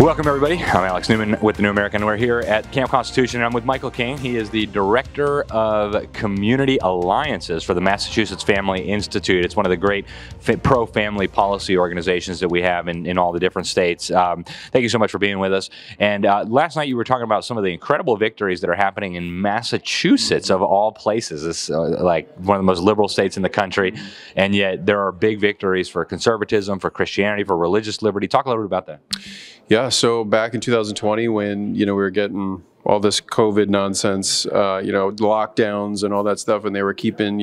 Welcome, everybody. I'm Alex Newman with the New American. We're here at Camp Constitution, and I'm with Michael King. He is the Director of Community Alliances for the Massachusetts Family Institute. It's one of the great pro-family policy organizations that we have in all the different states. Thank you so much for being with us. And last night you were talking about some of the incredible victories that are happening in Massachusetts, of all places. It's like one of the most liberal states in the country, and yet there are big victories for conservatism, for Christianity, for religious liberty. Talk a little bit about that. Yeah, so back in 2020 when, we were getting all this COVID nonsense, lockdowns and all that stuff, and they were keeping,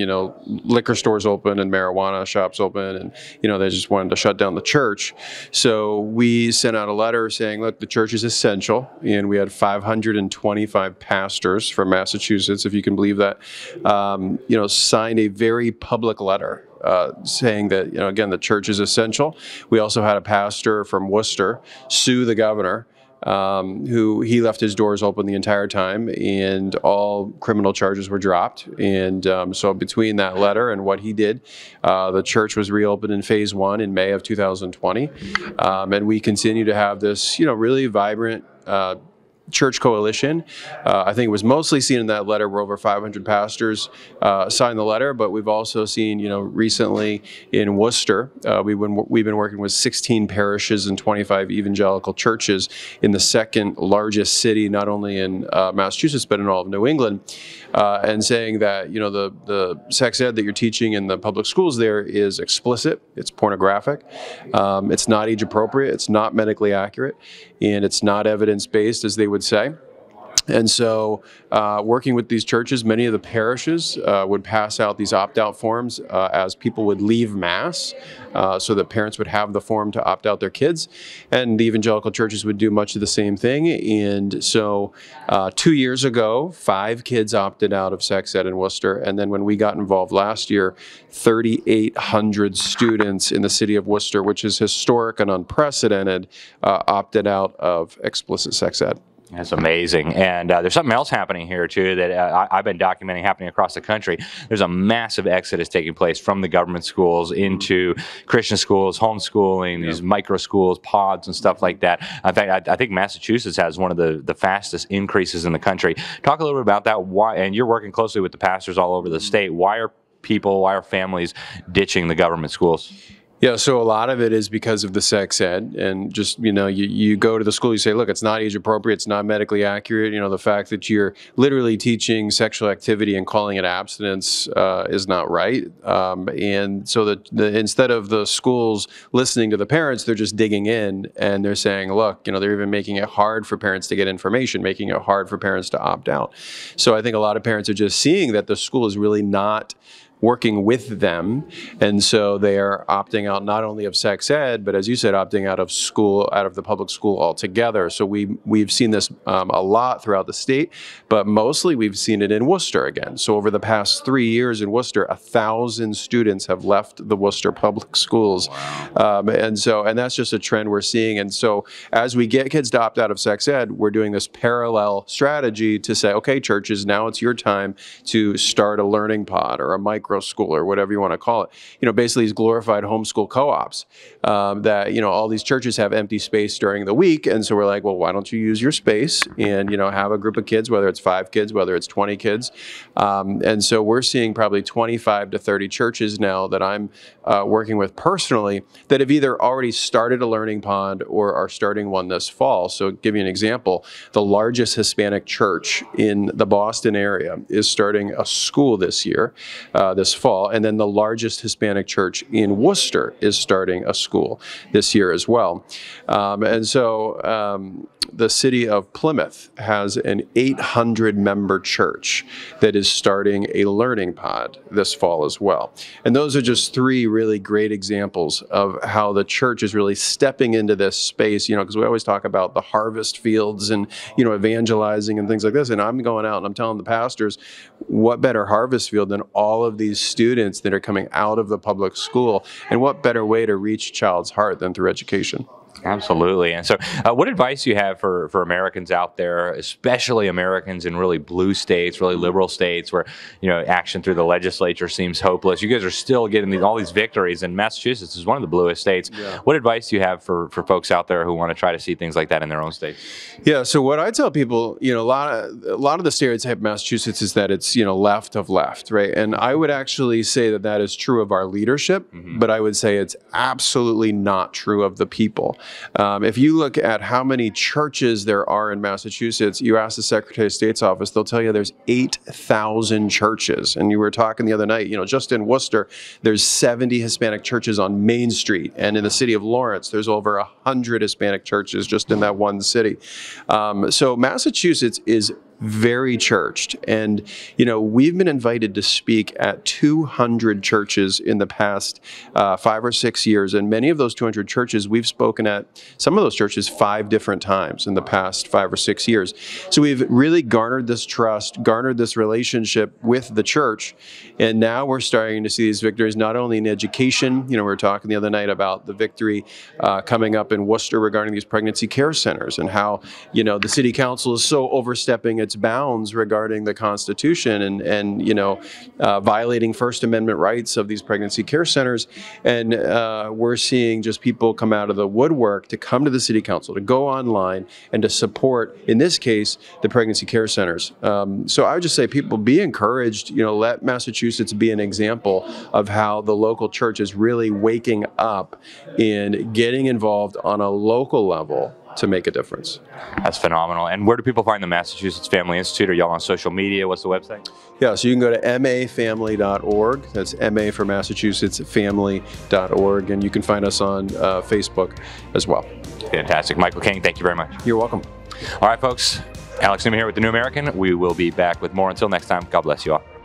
liquor stores open and marijuana shops open, and, they just wanted to shut down the church. So we sent out a letter saying, look, the church is essential, and we had 525 pastors from Massachusetts, if you can believe that, signed a very public letter saying that, again, the church is essential. We also had a pastor from Worcester sue the governor, who he left his doors open the entire time, and all criminal charges were dropped. And so between that letter and what he did, the church was reopened in phase 1 in May of 2020. And we continue to have this, really vibrant church coalition. I think it was mostly seen in that letter where over 500 pastors signed the letter, but we've also seen, recently in Worcester, we've been working with 16 parishes and 25 evangelical churches in the second largest city, not only in Massachusetts, but in all of New England, and saying that, the sex ed that you're teaching in the public schools there is explicit, it's pornographic, it's not age appropriate, it's not medically accurate, and it's not evidence-based, as they would say. And so working with these churches, many of the parishes would pass out these opt-out forms as people would leave Mass, so that parents would have the form to opt out their kids. And the evangelical churches would do much of the same thing. And so 2 years ago, 5 kids opted out of sex ed in Worcester. And then when we got involved last year, 3,800 students in the city of Worcester, which is historic and unprecedented, opted out of explicit sex ed. That's amazing. And there's something else happening here, too, that I've been documenting happening across the country. There's a massive exodus taking place from the government schools into Christian schools, homeschooling, these micro schools, pods and stuff like that. In fact, I think Massachusetts has one of the fastest increases in the country. Talk a little bit about that. Why? And you're working closely with the pastors all over the state. Why are families ditching the government schools? Yeah, so a lot of it is because of the sex ed, and just, you go to the school, you say, look, it's not age appropriate, it's not medically accurate. The fact that you're literally teaching sexual activity and calling it abstinence is not right. And so instead of the schools listening to the parents, they're just digging in and they're saying, look, they're even making it hard for parents to get information, making it hard for parents to opt out. So I think a lot of parents are just seeing that the school is really not working with them, and so they are opting out not only of sex ed, but as you said, opting out of school, out of the public school altogether. So we've seen this a lot throughout the state, but mostly we've seen it in Worcester again. So over the past 3 years in Worcester, 1,000 students have left the Worcester public schools. Wow. And that's just a trend we're seeing. And so as we get kids to opt out of sex ed, we're doing this parallel strategy to say, okay, churches, now it's your time to start a learning pod or a micro school or whatever you want to call it. Basically these glorified homeschool co-ops that, all these churches have empty space during the week. And so we're like, well, why don't you use your space and, have a group of kids, whether it's 5 kids, whether it's 20 kids. And so we're seeing probably 25 to 30 churches now that I'm working with personally that have either already started a learning pod or are starting one this fall. So give you an example, the largest Hispanic church in the Boston area is starting a school this year, this fall, and then the largest Hispanic church in Worcester is starting a school this year as well. And so the city of Plymouth has an 800-member church that is starting a learning pod this fall as well. And those are just 3 really great examples of how the church is really stepping into this space, because we always talk about the harvest fields and, evangelizing and things like this. And I'm going out and I'm telling the pastors, what better harvest field than all of these students that are coming out of the public school? And what better way to reach a child's heart than through education? Absolutely. And so what advice do you have for Americans out there, especially Americans in really blue states, really liberal states where, action through the legislature seems hopeless? You guys are still getting all these victories, and Massachusetts is one of the bluest states. Yeah. What advice do you have for folks out there who want to try to see things like that in their own states? Yeah, so what I tell people, a lot of the stereotype of Massachusetts is that it's, left of left, right? And I would actually say that that is true of our leadership, but I would say it's absolutely not true of the people. If you look at how many churches there are in Massachusetts, you ask the Secretary of State's office, they'll tell you there's 8,000 churches. And you were talking the other night, just in Worcester, there's 70 Hispanic churches on Main Street. And in the city of Lawrence, there's over 100 Hispanic churches just in that one city. So Massachusetts is very churched. And, we've been invited to speak at 200 churches in the past 5 or 6 years. And many of those 200 churches, we've spoken at some of those churches 5 different times in the past 5 or 6 years. So we've really garnered this trust, garnered this relationship with the church. And now we're starting to see these victories, not only in education. We were talking the other night about the victory coming up in Worcester regarding these pregnancy care centers and how, the city council is so overstepping its bounds regarding the Constitution and violating First Amendment rights of these pregnancy care centers. And we're seeing just people come out of the woodwork to come to the city council, to go online and to support, in this case, the pregnancy care centers. So I would just say people be encouraged, let Massachusetts be an example of how the local church is really waking up in getting involved on a local level to make a difference. That's phenomenal. And where do people find the Massachusetts Family Institute? Are y'all on social media? What's the website? Yeah, so you can go to mafamily.org. That's MA for Massachusetts family.org. And you can find us on Facebook as well. Fantastic. Michael King, thank you very much. You're welcome. All right, folks. Alex Newman here with The New American. We will be back with more. Until next time, God bless you all.